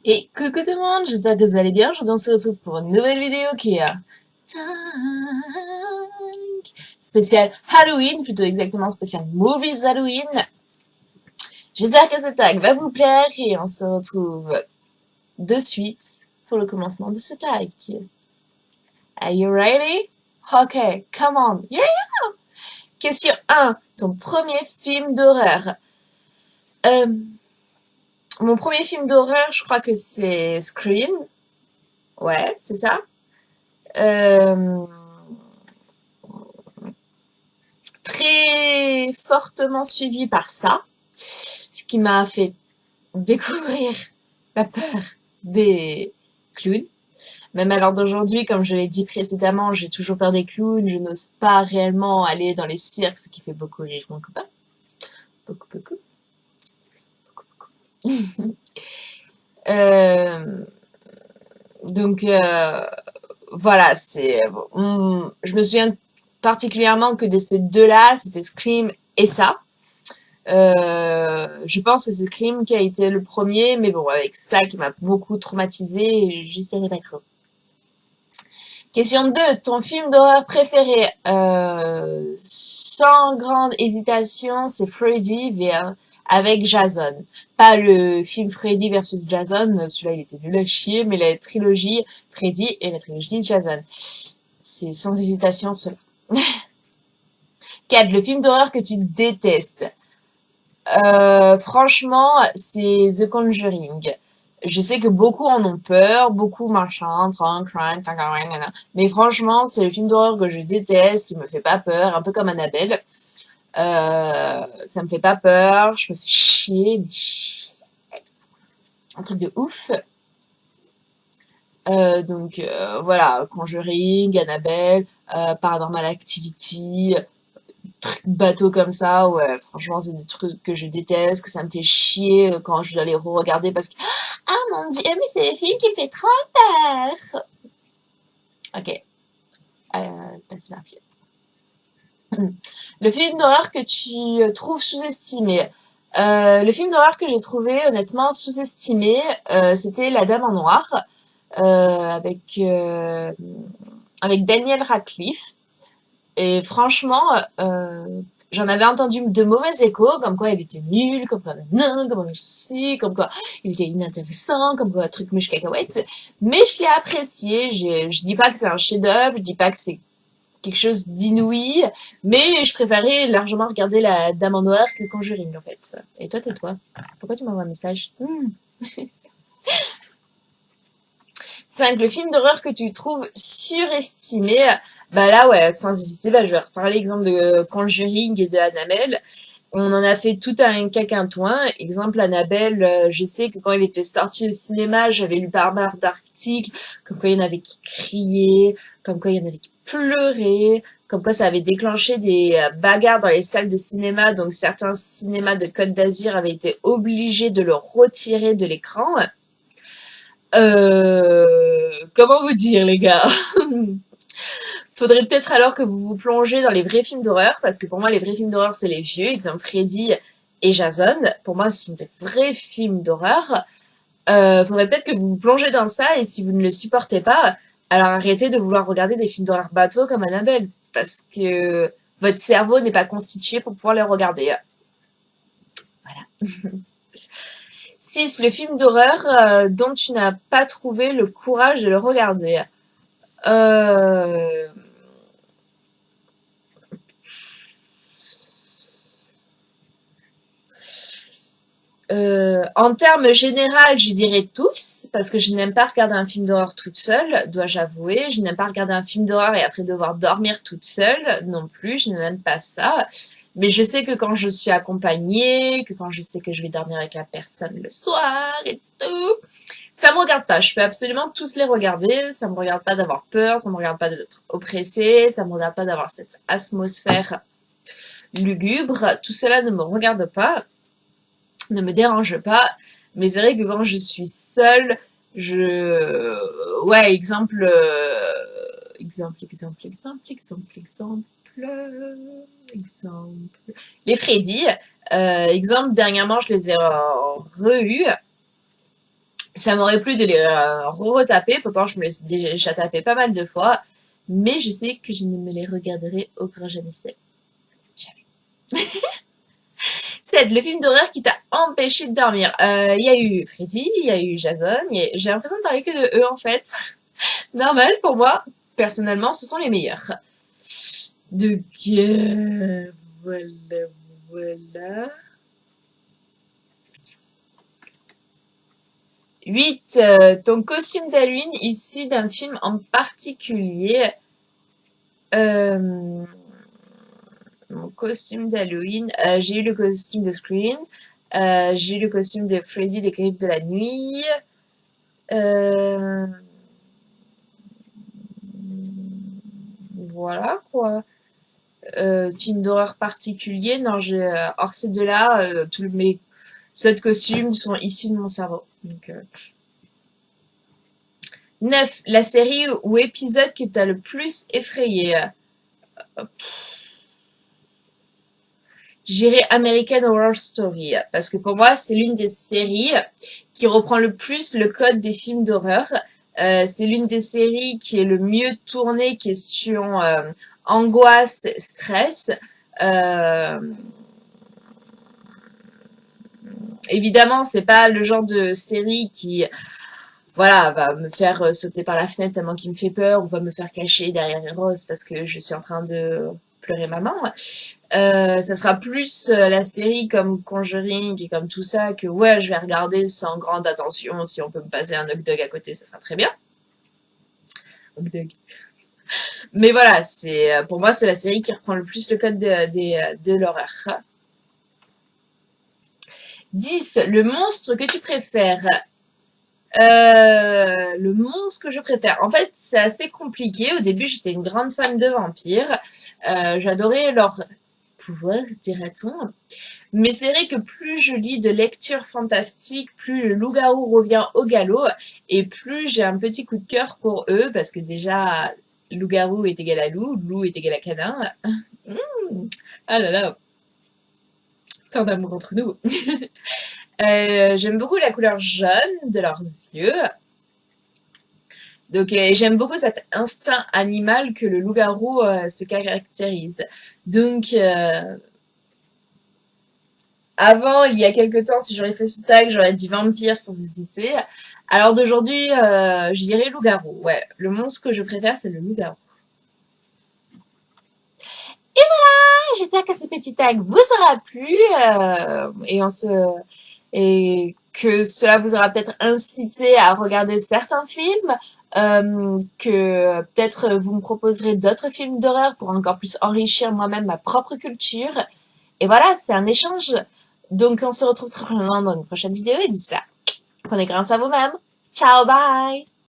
Et coucou tout le monde, j'espère que vous allez bien. Aujourd'hui on se retrouve pour une nouvelle vidéo qui est Tank spécial Halloween, plutôt exactement spécial Movies Halloween. J'espère que ce tag va vous plaire et on se retrouve de suite pour le commencement de ce tag. Are you ready? Okay, come on. Yeah! Question 1. Ton premier film d'horreur. Mon premier film d'horreur, je crois que c'est Scream. Ouais, c'est ça. Très fortement suivi par ça, ce qui m'a fait découvrir la peur des clowns. Même à l'heure d'aujourd'hui, comme je l'ai dit précédemment, j'ai toujours peur des clowns, je n'ose pas réellement aller dans les cirques, ce qui fait beaucoup rire mon copain. Beaucoup, beaucoup. Beaucoup, beaucoup. Voilà, je me souviens particulièrement que de ces deux-là, c'était Scream et ça. Je pense que c'est Scream qui a été le premier, mais bon, avec ça qui m'a beaucoup traumatisée, je savais pas trop. Question 2, ton film d'horreur préféré? Sans grande hésitation, c'est Freddy avec Jason. Pas le film Freddy versus Jason, celui-là il était nul à chier, mais la trilogie Freddy et la trilogie Jason. C'est sans hésitation cela. 4, le film d'horreur que tu détestes. Franchement, c'est The Conjuring. Je sais que beaucoup en ont peur, beaucoup machin, mais franchement, c'est le film d'horreur que je déteste, qui me fait pas peur, un peu comme Annabelle. Ça me fait pas peur, je me fais chier, mais chier. Un truc de ouf. Voilà, Conjuring, Annabelle, Paranormal Activity, bateau comme ça, ouais, franchement, c'est des trucs que je déteste, que ça me fait chier quand je dois les re-regarder parce que, ah mon dieu, mais c'est le film qui me fait trop peur. Ok, c'est parti. Le film d'horreur que tu trouves sous-estimé. Le film d'horreur que j'ai trouvé honnêtement sous-estimé, c'était La Dame en Noir, avec Daniel Radcliffe. Et franchement, j'en avais entendu de mauvais échos, comme quoi il était nul, comme quoi non, comme quoi si, comme quoi il était inintéressant, comme quoi truc mouche cacahuète. Mais je l'ai apprécié. Je dis pas que c'est un chef-d'œuvre, je dis pas que c'est quelque chose d'inouï, mais je préférais largement regarder La Dame en Noir que Conjuring en fait. Et toi, tais-toi. Pourquoi tu m'envoies un message? 5. Le film d'horreur que tu trouves surestimé. Bah là, ouais, sans hésiter, bah, je vais reparler exemple de Conjuring et de Annabelle. On en a fait tout un caquintouin. Exemple, Annabelle, je sais que quand il était sorti au cinéma, j'avais lu pas mal d'articles, comme quoi il y en avait qui criaient, comme quoi il y en avait qui pleuraient, comme quoi ça avait déclenché des bagarres dans les salles de cinéma, donc certains cinémas de Côte d'Azur avaient été obligés de le retirer de l'écran. Comment vous dire, les gars? Faudrait peut-être alors que vous vous plongez dans les vrais films d'horreur, parce que pour moi, les vrais films d'horreur, c'est les vieux, exemple Freddy et Jason. Pour moi, ce sont des vrais films d'horreur. Faudrait peut-être que vous vous plongez dans ça, et si vous ne le supportez pas, alors arrêtez de vouloir regarder des films d'horreur bateau comme Annabelle, parce que votre cerveau n'est pas constitué pour pouvoir les regarder. Voilà. 6. Le film d'horreur dont tu n'as pas trouvé le courage de le regarder. Euh... En termes généraux, je dirais tous, parce que je n'aime pas regarder un film d'horreur toute seule, dois-je avouer. Je n'aime pas regarder un film d'horreur et après devoir dormir toute seule, non plus, je n'aime pas ça. Mais je sais que quand je suis accompagnée, que quand je sais que je vais dormir avec la personne le soir et tout, ça me regarde pas. Je peux absolument tous les regarder. Ça me regarde pas d'avoir peur, ça me regarde pas d'être oppressée, ça me regarde pas d'avoir cette atmosphère lugubre. Tout cela ne me regarde pas, ne me dérange pas. Mais c'est vrai que quand je suis seule, ouais, exemple. Les Freddy, exemple, dernièrement, je les ai re-eus. Ça m'aurait plu de les re-retaper, pourtant je me les ai déjà tapés pas mal de fois, mais je sais que je ne me les regarderai au grand jamais. Jamais. C'est le film d'horreur qui t'a empêché de dormir. Il y a eu Freddy, il y a eu Jason, j'ai l'impression de parler que de eux en fait. Normal pour moi, personnellement, ce sont les meilleurs. Donc, voilà, voilà. 8. Ton costume d'Halloween issu d'un film en particulier. Euh, Mon costume d'Halloween. J'ai eu le costume de Scream. J'ai eu le costume de Freddy des Griffes de la Nuit. Euh, voilà quoi. Film d'horreur particulier. Non, hors ces deux-là, tous mes autres costumes sont issus de mon cerveau. Donc, 9. La série ou épisode qui t'a le plus effrayé. J'irai American Horror Story parce que pour moi c'est l'une des séries qui reprend le plus le code des films d'horreur. C'est l'une des séries qui est le mieux tournée question angoisse, stress. Euh, Évidemment, c'est pas le genre de série qui voilà, va me faire sauter par la fenêtre tellement qu'il me fait peur ou va me faire cacher derrière les roses parce que je suis en train de pleurer maman. Ça sera plus la série comme Conjuring et comme tout ça que ouais, je vais regarder sans grande attention. Si on peut me passer un hot dog à côté, ça sera très bien. Hot dog. Mais voilà, c'est pour moi c'est la série qui reprend le plus le code de l'horreur. 10. Le monstre que tu préfères. Le monstre que je préfère. En fait, c'est assez compliqué. Au début, j'étais une grande fan de vampires. J'adorais leur pouvoir, dirait-on. Mais c'est vrai que plus je lis de lectures fantastiques, plus le loup-garou revient au galop, et plus j'ai un petit coup de cœur pour eux, parce que déjà, loup-garou est égal à loup, loup est égal à canin. Ah là là, tant d'amour entre nous. J'aime beaucoup la couleur jaune de leurs yeux. Donc j'aime beaucoup cet instinct animal que le loup-garou se caractérise. Donc avant, il y a quelques temps, si j'aurais fait ce tag, j'aurais dit vampire sans hésiter. Alors d'aujourd'hui, je dirais loup-garou. Ouais, le monstre que je préfère, c'est le loup-garou. Et voilà, j'espère que ce petit tag vous aura plu et que cela vous aura peut-être incité à regarder certains films, que peut-être vous me proposerez d'autres films d'horreur pour encore plus enrichir moi-même ma propre culture. Et voilà, c'est un échange. Donc on se retrouve très prochainement dans une prochaine vidéo et d'ici là, prenez grand soin à vous-même. Ciao, bye!